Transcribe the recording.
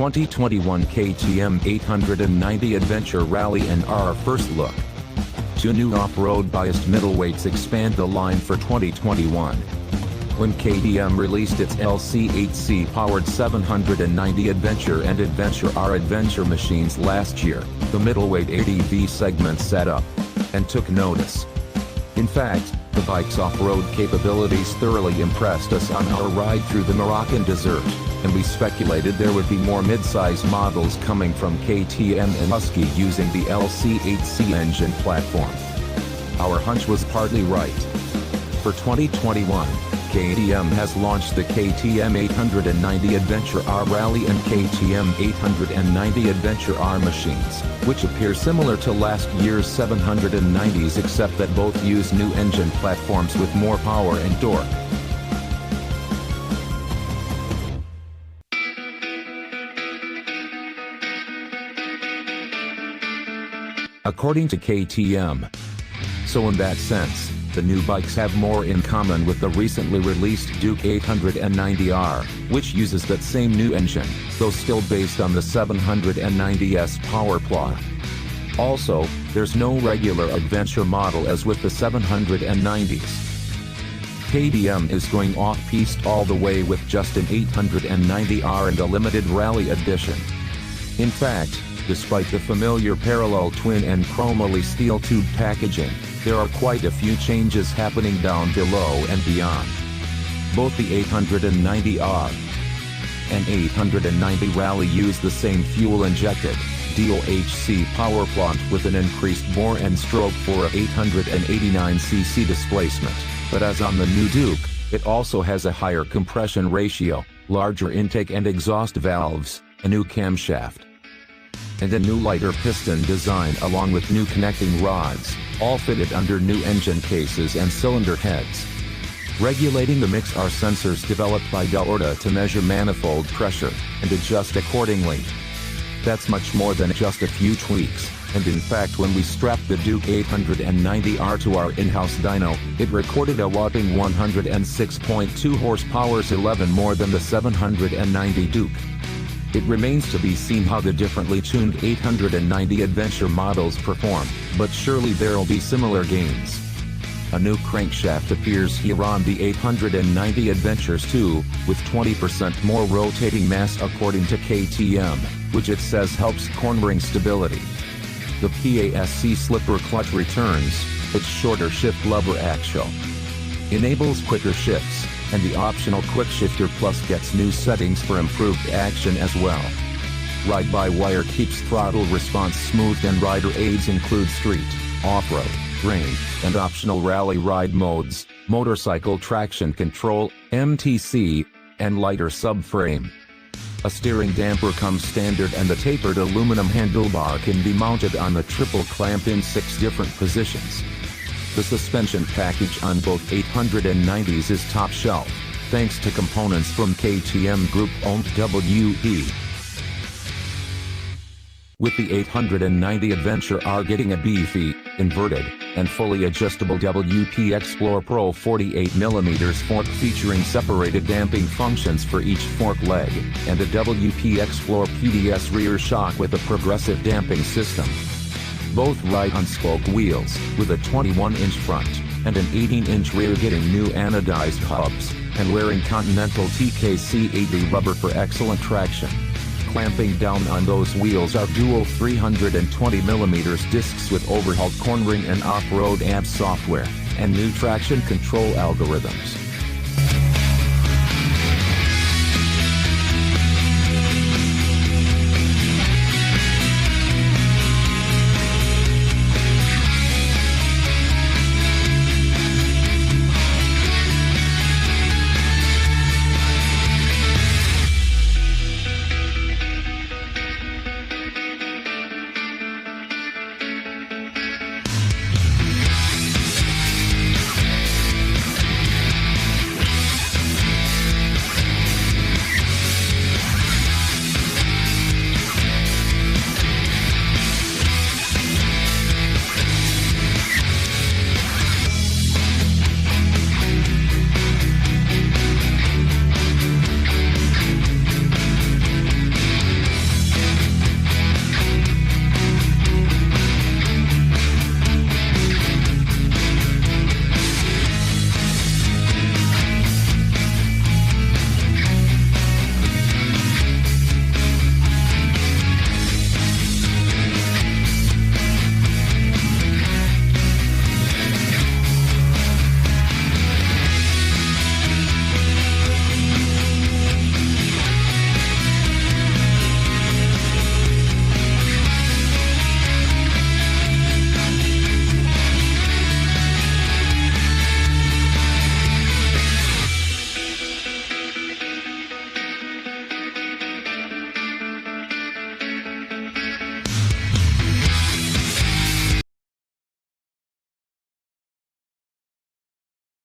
2021 KTM 890 Adventure Rally and our first look. Two new off-road biased middleweights expand the line for 2021. When KTM released its LC8C-powered 790 Adventure and Adventure R adventure machines last year, the middleweight ADV segment set up and took notice. In fact, the bike's off-road capabilities thoroughly impressed us on our ride through the Moroccan desert, and we speculated there would be more mid-size models coming from KTM and Husky using the LC8C engine platform. Our hunch was partly right. For 2021, KTM has launched the KTM 890 Adventure R Rally and KTM 890 Adventure R machines, which appear similar to last year's 790s except that both use new engine platforms with more power and torque. According to KTM. So in that sense, the new bikes have more in common with the recently released Duke 890R, which uses that same new engine, though still based on the 790S power plant. Also, there's no regular adventure model as with the 790s. KTM is going off-piste all the way with just an 890R and a limited rally edition. In fact, despite the familiar parallel twin and chromoly steel tube packaging, there are quite a few changes happening down below and beyond. Both the 890R and 890 Rally use the same fuel-injected, DOHC power plant with an increased bore and stroke for a 889cc displacement, but as on the new Duke, it also has a higher compression ratio, larger intake and exhaust valves, a new camshaft, and a new lighter piston design along with new connecting rods, all fitted under new engine cases and cylinder heads. Regulating the mix are sensors developed by Delorta to measure manifold pressure and adjust accordingly. That's much more than just a few tweaks, and in fact when we strapped the Duke 890R to our in-house dyno, it recorded a whopping 106.2 horsepower, 11 more than the 790 Duke. It remains to be seen how the differently tuned 890 Adventure models perform, but surely there'll be similar gains. A new crankshaft appears here on the 890 Adventures too, with 20% more rotating mass according to KTM, which it says helps cornering stability. The PASC slipper clutch returns, its shorter shift lever axle enables quicker shifts, and the optional Quick Shifter Plus gets new settings for improved action as well. Ride-by-wire keeps throttle response smooth and rider aids include street, off-road, range, and optional rally ride modes, motorcycle traction control, MTC, and lighter subframe. A steering damper comes standard and the tapered aluminum handlebar can be mounted on the triple clamp in 6 different positions. The suspension package on both 890s is top shelf, thanks to components from KTM Group-owned WE. With the 890 Adventure R getting a beefy, inverted, and fully adjustable WP Explore Pro 48mm fork featuring separated damping functions for each fork leg, and a WP Explore PDS rear shock with a progressive damping system. Both ride on spoke wheels, with a 21-inch front, and an 18-inch rear getting new anodized hubs, and wearing Continental TKC-80 rubber for excellent traction. Clamping down on those wheels are dual 320mm discs with overhauled cornering and off-road ABS software, and new traction control algorithms.